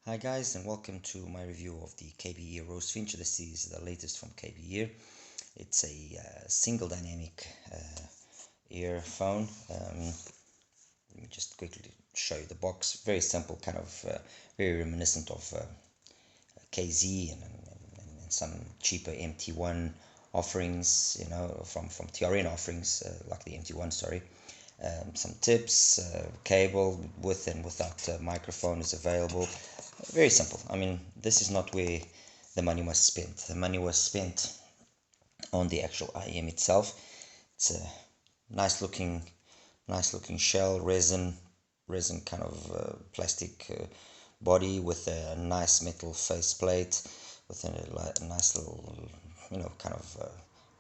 Hi guys, and welcome to my review of the KBear Rosefinch. This is the latest from KBear. It's a single dynamic earphone. Let me just quickly show you the box. Very simple, kind of very reminiscent of KZ and some cheaper MT1 offerings, you know, from TRN offerings like the MT1, sorry. Some tips, cable with and without microphone is available. Very simple. I mean, this is not where the money was spent. The money was spent on the actual IEM itself. It's a nice looking shell, resin kind of plastic body with a nice metal faceplate with a nice little, you know, kind of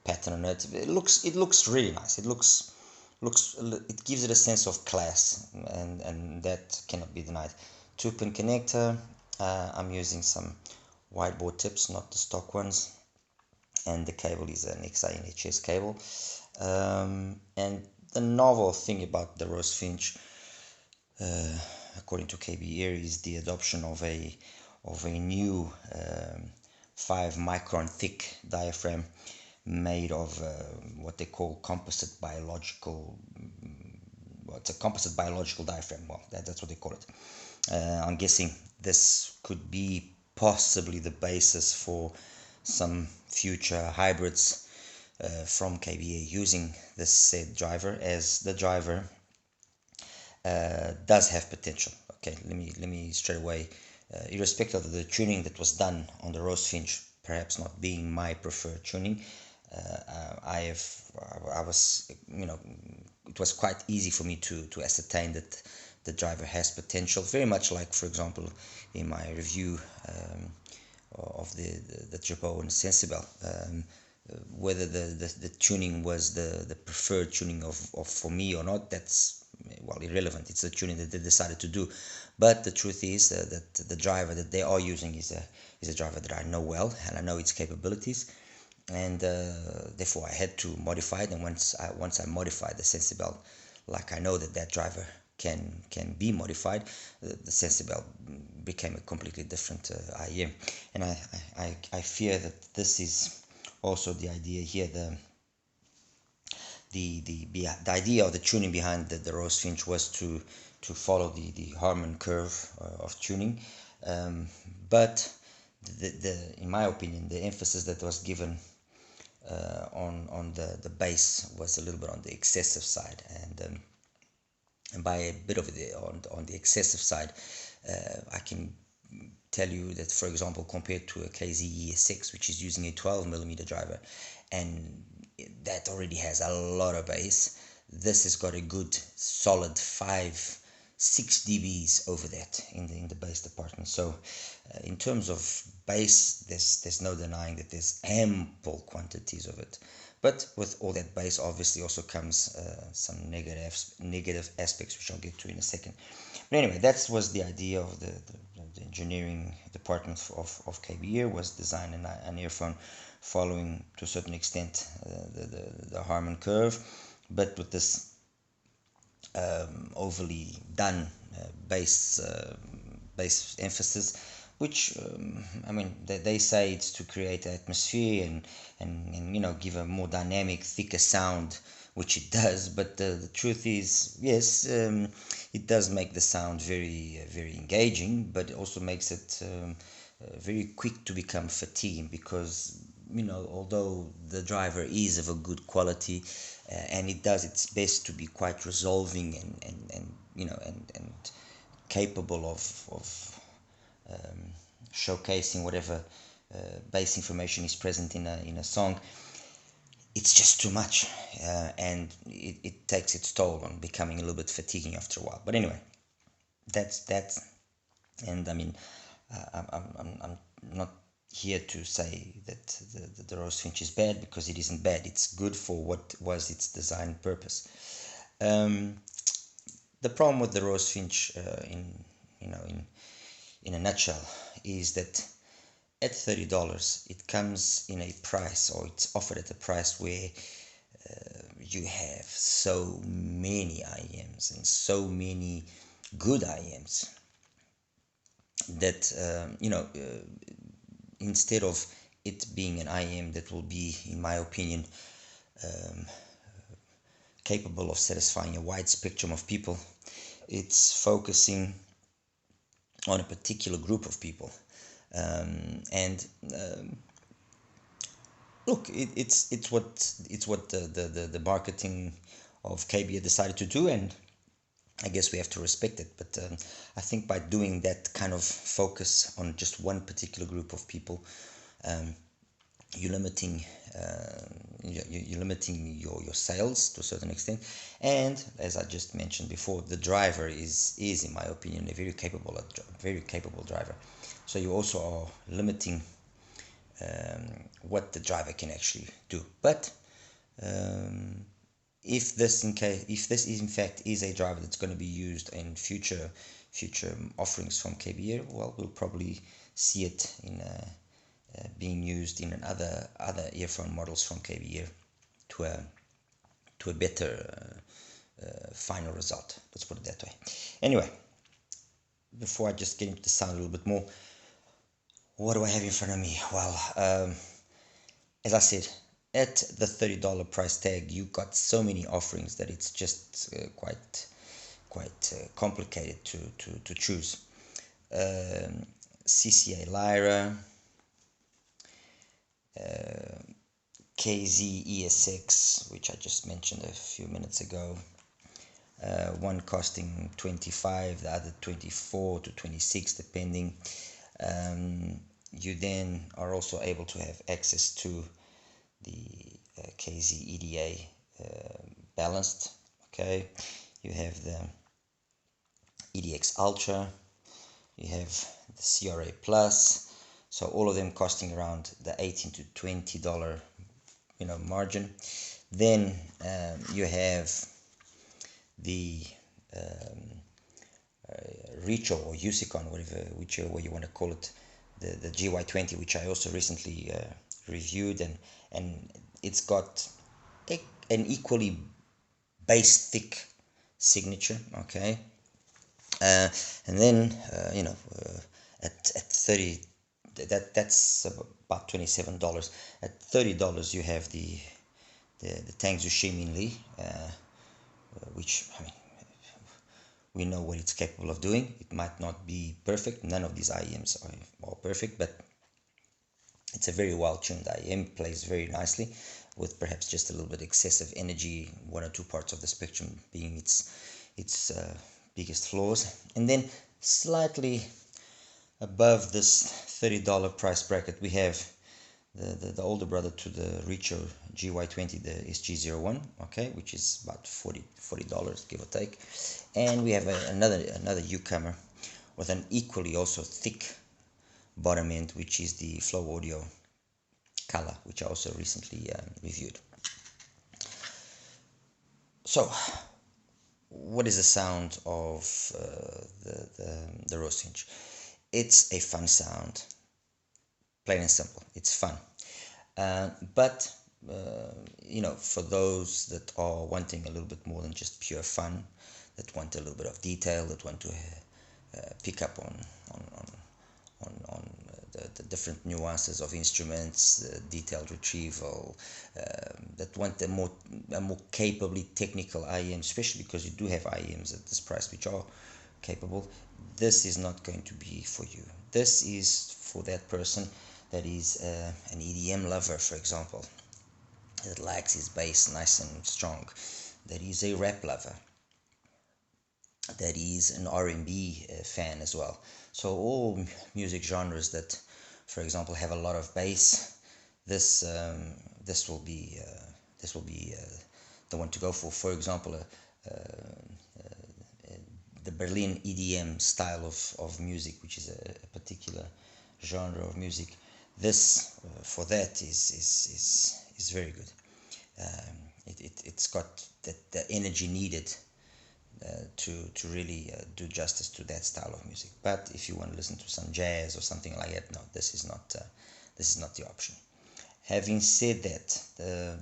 pattern on it. It looks really nice. It gives it a sense of class, and that cannot be denied. 2-pin connector. I'm using some whiteboard tips, not the stock ones, and the cable is an XI&HS cable. And the novel thing about the Rosefinch, according to KBear, is the adoption of a new 5 micron thick diaphragm made of what they call composite biological. Well, it's a composite biological diaphragm. Well, that's what they call it. I'm guessing this could be possibly the basis for some future hybrids from KBear using this said driver, as the driver does have potential. Okay, let me straight away, irrespective of the tuning that was done on the Rosefinch, perhaps not being my preferred tuning, I was, you know, it was quite easy for me to ascertain that the driver has potential, very much like, for example, in my review of the Jabot and Sensibel, whether the tuning was the preferred tuning of for me or not, that's, well, irrelevant. It's the tuning that they decided to do. But the truth is that the driver that they are using is a driver that I know well, and I know its capabilities, and therefore I had to modify it. And once I modified the Sensibel, like I know that driver can be modified, the Sensibel became a completely different IEM. And I fear that this is also the idea here. The idea of the tuning behind the Rosefinch was to follow the Harman curve of tuning, but in my opinion, the emphasis that was given on the bass was a little bit on the excessive side, and by a bit of the on the excessive side, I can tell you that, for example, compared to a KZ-ES6, which is using a 12mm driver, and that already has a lot of bass, this has got a good solid 5-6 dBs over that in the bass department. So in terms of bass, there's no denying that there's ample quantities of it. But with all that bass, obviously also comes some negative aspects, which I'll get to in a second. But anyway, that was the idea of the engineering department of KBear, was design an earphone following to a certain extent the Harman curve, but with this overly done bass emphasis, which I mean, they say it's to create atmosphere and you know, give a more dynamic, thicker sound, which it does. But the truth is, yes, it does make the sound very very engaging, but it also makes it very quick to become fatiguing, because, you know, although the driver is of a good quality, and it does its best to be quite resolving and you know, and capable of showcasing whatever bass information is present in a song, it's just too much, and it takes its toll on becoming a little bit fatiguing after a while. But anyway, that's and I mean, I'm not here to say that the Rosefinch is bad, because it isn't bad. It's good for what was its design purpose. The problem with the Rosefinch, in a nutshell, is that at $30 it comes in a price, or it's offered at a price where you have so many IEMs and so many good IEMs, that instead of it being an IM that will be, in my opinion, um, capable of satisfying a wide spectrum of people, it's focusing on a particular group of people. And look, it's what the marketing of KBear decided to do, and I guess we have to respect it. But I think by doing that kind of focus on just one particular group of people, you're limiting you're limiting your sales to a certain extent. And as I just mentioned before, the driver is in my opinion a very capable driver. So you also are limiting what the driver can actually do. But if this is in fact is a driver that's going to be used in future offerings from KBear, well, we'll probably see it in being used in other earphone models from KBear to a better final result. Let's put it that way. Anyway, before I just get into the sound a little bit more, what do I have in front of me? Well, as I said, at the $30 price tag, you got so many offerings that it's just quite complicated to choose. CCA-CRA, KZ-ESX, which I just mentioned a few minutes ago, one costing 25, the other 24 to 26 depending. You then are also able to have access to the KZ EDA balanced. Okay, you have the EDX-Ultra, you have the CRA Plus. So all of them costing around the $18 to $20 margin. Then you have the Richo or Usicon, whichever way you want to call it, the GY20, which I also recently reviewed, and it's got an equally bass thick signature. Okay, and then at 30. That's about $27. At $30, you have the Tangzu Shimin, which, I mean, we know what it's capable of doing. It might not be perfect. None of these IEMs are perfect, but it's a very well-tuned IEM. Plays very nicely, with perhaps just a little bit excessive energy, one or two parts of the spectrum being its biggest flaws. And then slightly above this $30 price bracket, we have the older brother to the Richo GY20, the SG01, okay, which is about $40 give or take. And we have another newcomer with an equally also thick bottom end, which is the Flow Audio Color, which I also recently reviewed. So, what is the sound of the Rosefinch? It's a fun sound, plain and simple. It's fun, but for those that are wanting a little bit more than just pure fun, that want a little bit of detail, that want to pick up on the different nuances of instruments, detailed retrieval, that want a more capably technical IEM, especially because you do have IEMs at this price which are capable. This is not going to be for you. This is for that person that is an EDM lover, for example, that likes his bass nice and strong, that is a rap lover, that is an R&B fan as well. So all music genres that, for example, have a lot of bass, this will be the one to go for. For example, the Berlin EDM style of music, which is a particular genre of music. This for that is very good. It's got the energy needed to really do justice to that style of music. But if you want to listen to some jazz or something like that, no, this is not the option. Having said that,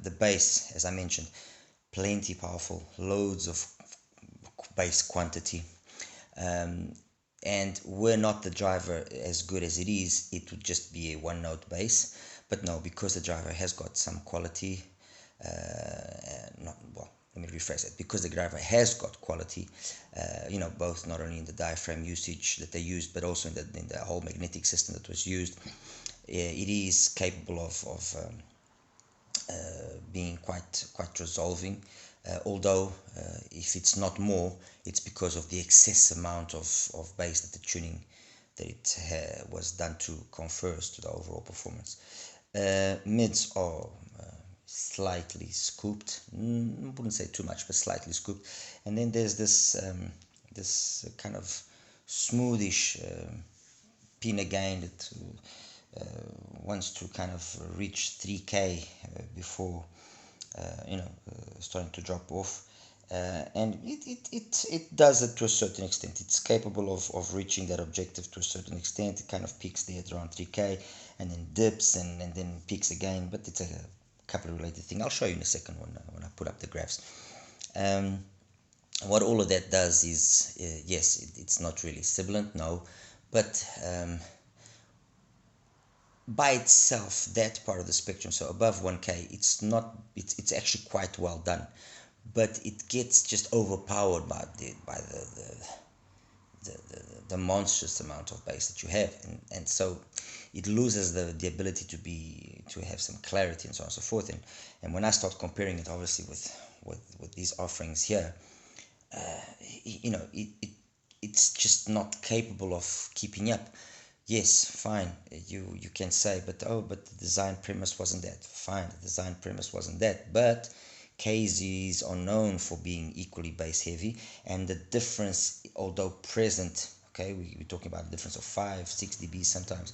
the bass, as I mentioned, plenty powerful, loads of bass quantity, and were not the driver as good as it is, it would just be a one note bass. But no, because the driver has got some quality, not well, let me rephrase it, because the driver has got quality, you know, both not only in the diaphragm usage that they used, but also in the whole magnetic system that was used, it is capable of being quite resolving. Although if it's not more, it's because of the excess amount of bass that the tuning that it was done to confers to the overall performance. Mids are slightly scooped, wouldn't say too much, but slightly scooped. And then there's this this kind of smoothish pin again that wants to kind of reach 3K before you know, starting to drop off, and it does it to a certain extent. It's capable of reaching that objective to a certain extent. It kind of peaks there at around 3K and then dips and then peaks again, but it's a couple of related thing. I'll show you in a second when I put up the graphs. What all of that does is, yes, it's not really sibilant, no, but by itself, that part of the spectrum, so above 1K, it's actually quite well done, but it gets just overpowered by the monstrous amount of bass that you have, and so it loses the ability to have some clarity and so on and so forth. And when I start comparing it, obviously with these offerings here, you know, it's just not capable of keeping up. Yes, fine, you can say, but the design premise wasn't that. Fine, the design premise wasn't that, but KZs are known for being equally bass heavy, and the difference, although present, okay, we're talking about a difference of 5-6 dB sometimes,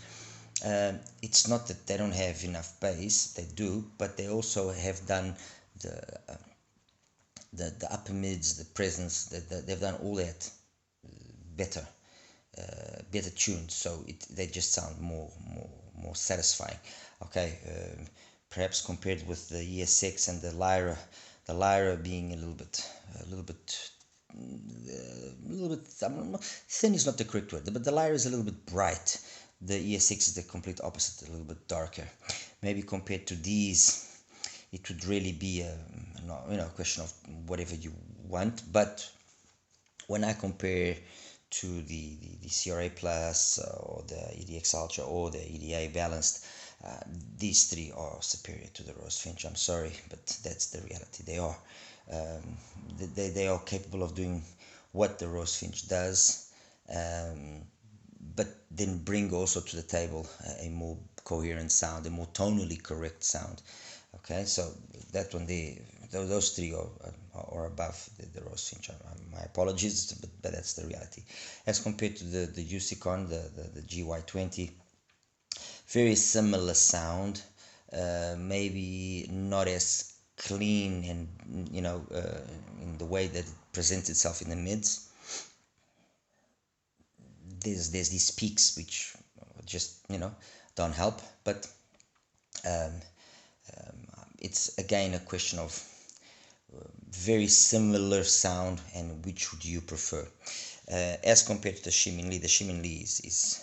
it's not that they don't have enough bass, they do, but they also have done the upper mids, the presence, they've done all that better. Better tuned, so they just sound more more satisfying. Okay, perhaps compared with the ESX and the Lyra being a little bit thin is not the correct word, but the Lyra is a little bit bright. The ESX is the complete opposite, a little bit darker. Maybe compared to these, it would really be a question of whatever you want. But when I compare to the CRA Plus or the EDX-Ultra or the EDA Balanced, these three are superior to the Rosefinch. I'm sorry, but that's the reality. They are. They are capable of doing what the Rosefinch does, but then bring also to the table a more coherent sound, a more tonally correct sound. Okay, so that one, those three are above the Rosefinch. My apologies, but that's the reality. As compared to the Usicon, the GY20, very similar sound, maybe not as clean and in the way that it presents itself in the mids. There's these peaks which just don't help, but it's again a question of very similar sound, and which would you prefer? As compared to the Shimin Lee is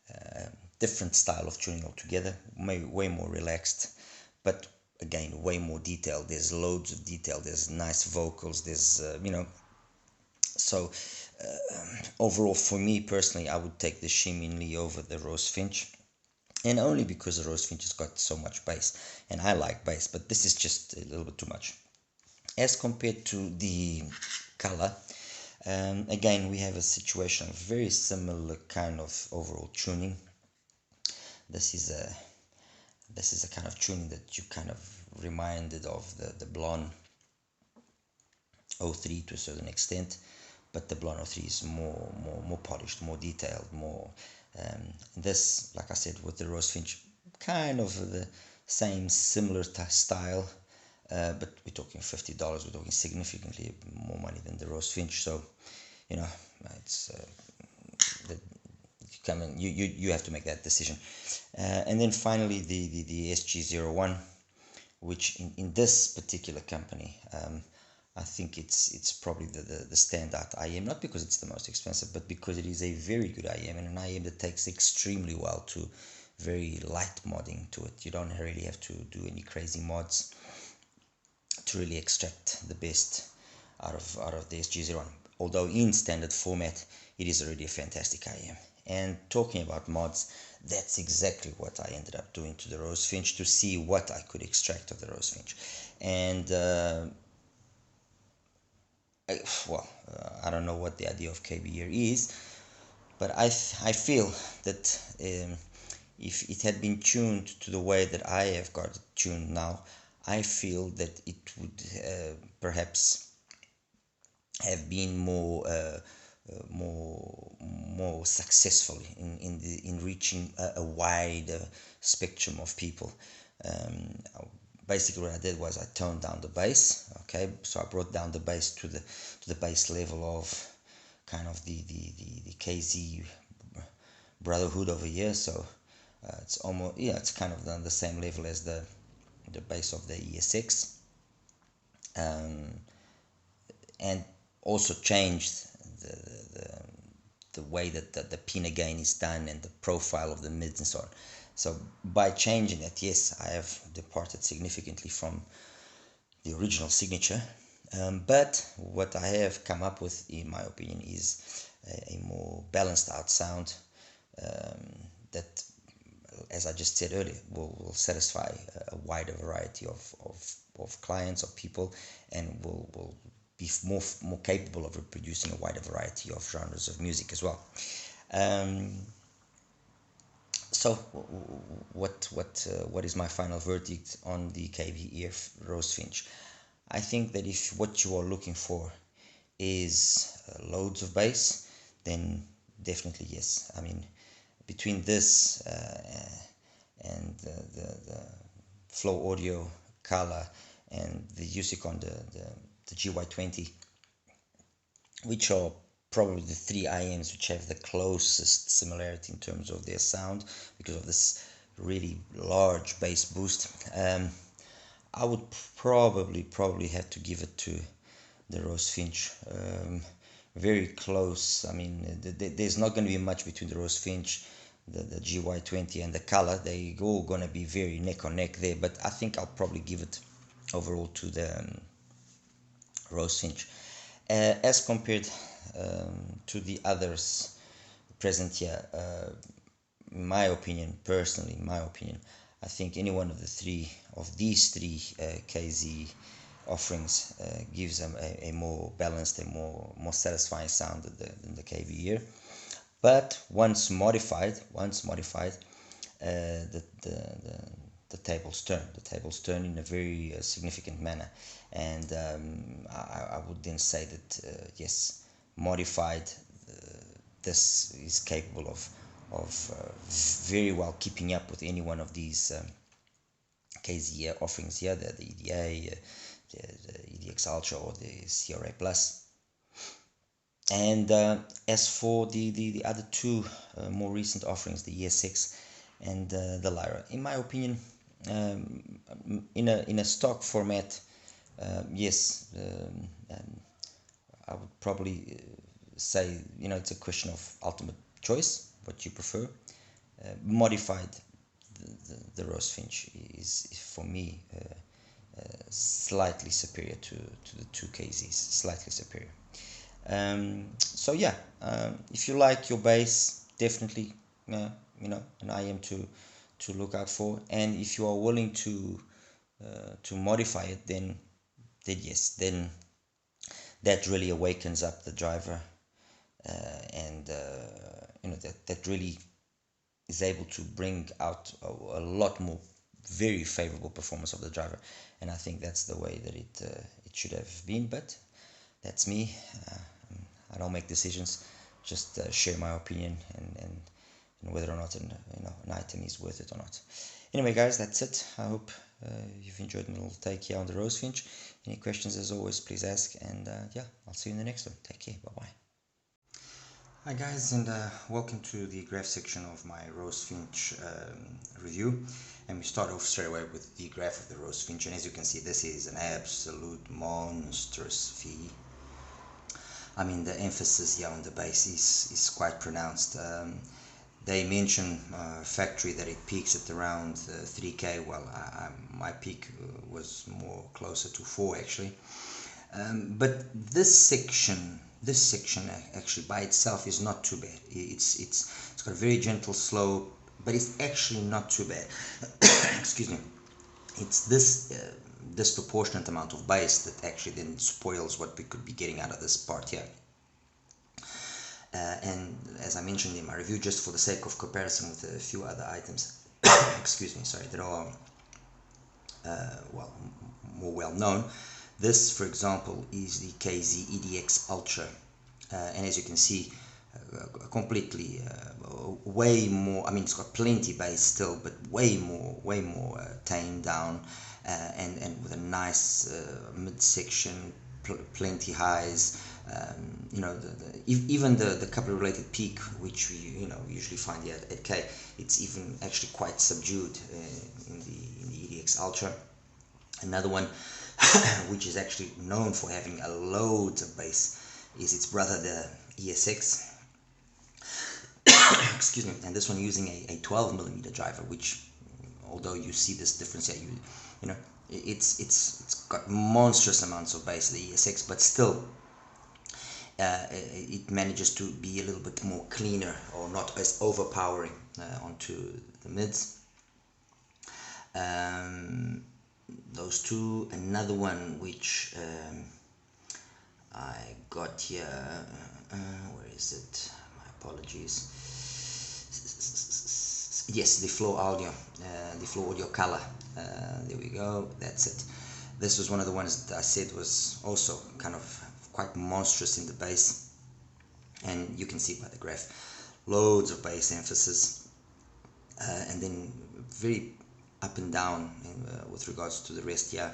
a different style of tuning altogether, way more relaxed, but again way more detailed. There's loads of detail, there's nice vocals, there's so overall for me personally, I would take the Shimin Lee over the Rosefinch. And only because the Rosefinch has got so much bass, and I like bass, but this is just a little bit too much. As compared to the color, again we have a situation of very similar kind of overall tuning. This is a kind of tuning that you kind of reminded of the Blonde 03 to a certain extent, but the Blonde 03 is more polished, more detailed, more. This, like I said, with the Rosefinch, kind of the same similar style, but we're talking $50. We're talking significantly more money than the Rosefinch. So, it's you have to make that decision. And then finally, the SG01, which in this particular company, I think it's probably the standout IM, not because it's the most expensive, but because it is a very good IM, and an IM that takes extremely well to very light modding to it. You don't really have to do any crazy mods to really extract the best out of the SG01. Although in standard format, it is already a fantastic IM. And talking about mods, that's exactly what I ended up doing to the Rosefinch to see what I could extract of the Rosefinch. And I don't know what the idea of KBear is, but I feel that if it had been tuned to the way that I have got it tuned now, I feel that it would perhaps have been more successful in reaching a wide spectrum of people. Basically, what I did was I toned down the bass. Okay, so I brought down the bass to the bass level of kind of the KZ brotherhood over here. So it's almost, yeah, it's kind of on the same level as the bass of the ESX, and also changed the way that the pinna gain is done and the profile of the mids and so on. So by changing that, yes, I have departed significantly from the original signature, but what I have come up with, in my opinion, is a more balanced out sound that, as I just said earlier, will satisfy a wider variety of clients, of people, and will be more capable of reproducing a wider variety of genres of music as well. So what is my final verdict on the KBear Rosefinch? I think that if what you are looking for is loads of bass, then definitely yes. I mean, between this and the Flow Audio Color and the Usicon, the GY20, which are probably the three IMs which have the closest similarity in terms of their sound because of this really large bass boost. I would probably have to give it to the Rosefinch. Very close. I mean, there's not going to be much between the Rosefinch, the GY20, and the Color. They're all going to be very neck and neck there, but I think I'll probably give it overall to the Rosefinch. As compared to the others present here, in my opinion, personally, in my opinion, I think any one of these three KZ offerings gives them a more balanced, a more satisfying sound than the KBear. But once modified, the tables turn. The tables turn in a very significant manner, and I would then say that yes, modified, this is capable of very well keeping up with any one of these KZ offerings here, the EDA, the EDX-Ultra, or the CRA Plus. And as for the other two more recent offerings, the ESX and the Lyra, in my opinion, in a stock format, yes, I would probably say, it's a question of ultimate choice, what you prefer. Modified, the Rosefinch is for me slightly superior to the two KZs, slightly superior. So yeah, if you like your bass, definitely an IM to look out for, and if you are willing to modify it, then yes, then that really awakens up the driver, and that really is able to bring out a lot more very favorable performance of the driver, and I think that's the way that it should have been. But that's me. I don't make decisions, just share my opinion and whether or not an item is worth it or not. Anyway, guys, that's it. I hope you've enjoyed my little take here on the Rosefinch. Any questions, as always, please ask, and yeah, I'll see you in the next one. Take care. Bye bye. Hi guys, and welcome to the graph section of my Rosefinch review. And we start off straight away with the graph of the Rosefinch, and as you can see, this is an absolute monstrous fee. I mean, the emphasis here on the bass is quite pronounced. They mention factory that it peaks at around 3K. Well, my peak was more closer to 4 actually. But this section actually by itself is not too bad. It's got a very gentle slope, but it's actually not too bad. Excuse me. It's this disproportionate amount of bass that actually then spoils what we could be getting out of this part here. And as I mentioned in my review, just for the sake of comparison with a few other items, excuse me, sorry, that are well, more well known. This, for example, is the KZ EDX-Ultra, and as you can see, completely way more. I mean, it's got plenty bass still, but way more tamed down, and with a nice midsection, plenty highs. You know, even the couple related peak, which we usually find here at K, it's even actually quite subdued in the EDX-Ultra. Another one which is actually known for having a load of bass is its brother, the ESX. Excuse me. And this one using a 12mm driver, which, although you see this difference here, you know, it's got monstrous amounts of bass, the ESX, but still it manages to be a little bit more cleaner, or not as overpowering onto the mids. Those two. Another one which I got here, where is it? My apologies. Yes, the Flow Audio, the Flow Audio Color. There we go. That's it. This was one of the ones that I said was also kind of quite monstrous in the bass, and you can see by the graph, loads of bass emphasis, and then very up and down with regards to the rest here.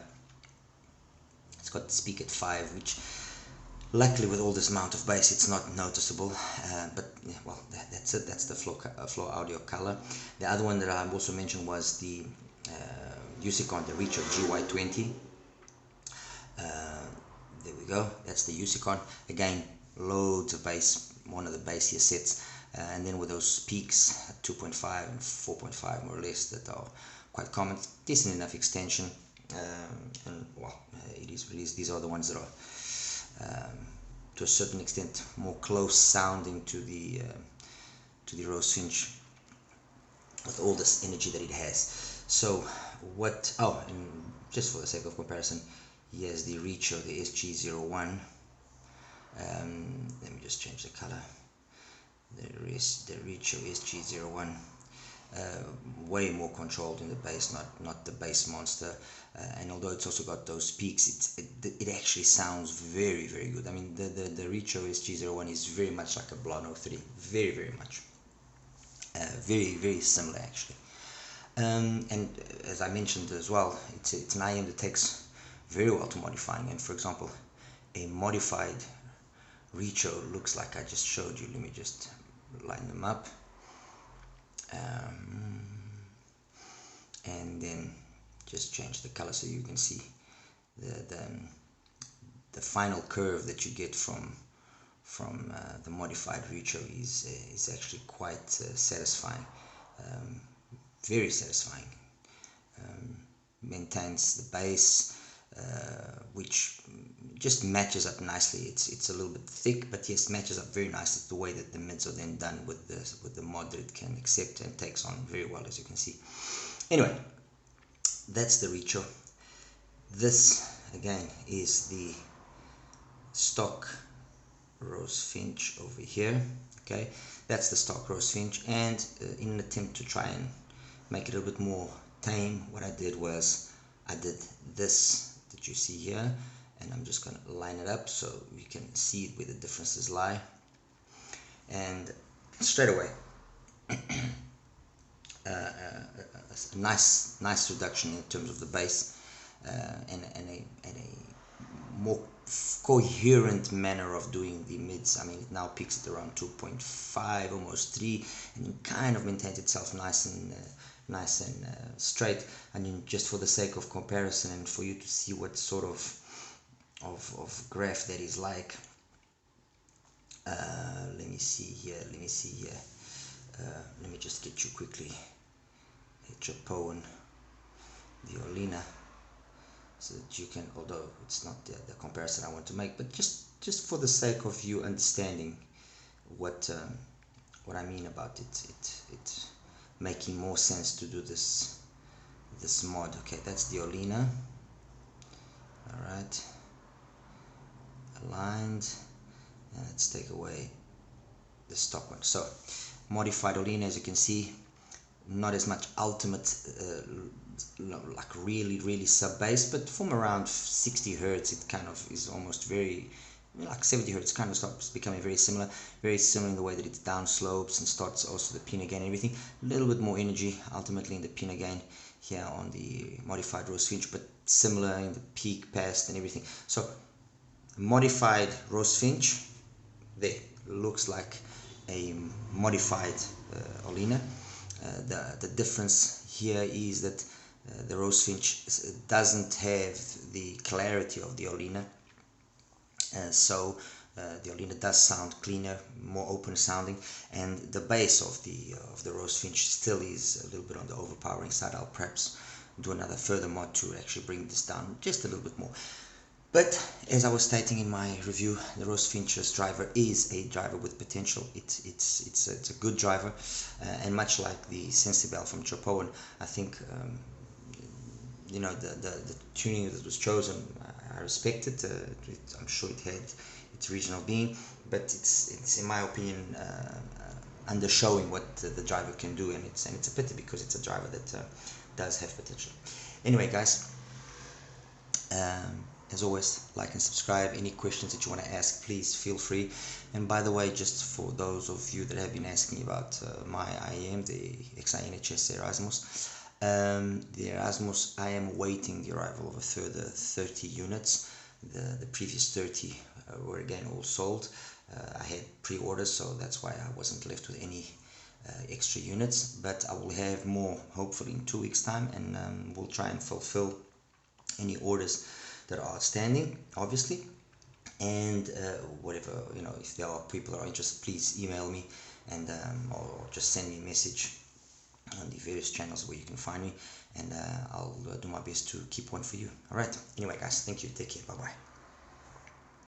It's got the speak at 5, which luckily with all this amount of bass it's not noticeable, but well, that's it. That's the flow audio color. The other one that I also mentioned was the Usicon, the Reacher GY20. There we go. That's the Usicon. Again, loads of bass, one of the bassiest sets, and then with those peaks at 2.5 and 4.5 more or less that are quite common, decent enough extension, and well, it is what it is. These are the ones that are to a certain extent more close sounding to the Rosefinch, with all this energy that it has. So what, oh, and just for the sake of comparison, here's the Reacher, the SG01. Let me just change the color. The Reacher SG01. Way more controlled in the bass, not the bass monster, and although it's also got those peaks, it actually sounds very good. I mean, the Reacher SG01 is very much like a Blond 03, very much, very similar actually. And as I mentioned as well, it's an IM that takes very well to modifying, and for example, a modified Reacher looks like I just showed you. Let me just line them up. And then just change the color so you can see the final curve that you get from the modified Reacher is actually quite satisfying, very satisfying. Maintains the bass, which just matches up nicely. It's a little bit thick, but yes, matches up very nicely the way that the mids are then done with the mod that it can accept, and takes on very well, as you can see. Anyway, that's the Reacher. This again is the stock Rosefinch over here. Okay, that's the stock Rosefinch, and in an attempt to try and make it a little bit more tame, what I did was I did this that you see here, and I'm just going to line it up so you can see where the differences lie, and straight away a nice reduction in terms of the bass, and a more coherent manner of doing the mids. I mean, it now peaks at around 2.5, almost 3, and it kind of maintains itself nice and straight. I mean, just for the sake of comparison and for you to see what sort of graph that is like. Let me see here. Let me just get you quickly Japone, the Olina, so that you can, although it's not the comparison I want to make, but just for the sake of you understanding what I mean about it making more sense to do this mod. Okay, that's the Olina. All right, aligned, and let's take away the stock one. So modified Olina, as you can see, not as much ultimate like really sub bass, but from around 60 hertz it kind of is almost very, like 70 hertz, kind of starts becoming very similar in the way that it down slopes and starts also the pin again and everything. A little bit more energy ultimately in the pin again here on the modified Rosefinch, but similar in the peak, past and everything. So modified Rosefinch there looks like a modified Olina. The difference here is that the Rosefinch doesn't have the clarity of the Olina, so the Olina does sound cleaner, more open sounding, and the bass of the Rosefinch still is a little bit on the overpowering side. I'll perhaps do another further mod to actually bring this down just a little bit more. But as I was stating in my review, the Rosefinch's driver is a driver with potential. It's a good driver, and much like the Sensibel from Japone, I think you know, the tuning that was chosen, I respect it. I'm sure it had its regional being, but it's in my opinion undershowing what the driver can do, and it's a pity because it's a driver that does have potential. Anyway, guys. As always, like and subscribe. Any questions that you want to ask, please feel free. And by the way, just for those of you that have been asking about my IEM, the XI-NHS Erasmus, the Erasmus, I am awaiting the arrival of a further 30 units. The previous 30 were again all sold. I had pre-orders, so that's why I wasn't left with any extra units, but I will have more hopefully in 2 weeks time, and we'll try and fulfill any orders that are outstanding, obviously. And whatever, you know, if there are people that are interested, please email me, and or just send me a message on the various channels where you can find me, and I'll do my best to keep one for you. All right, anyway guys, thank you, take care, bye bye.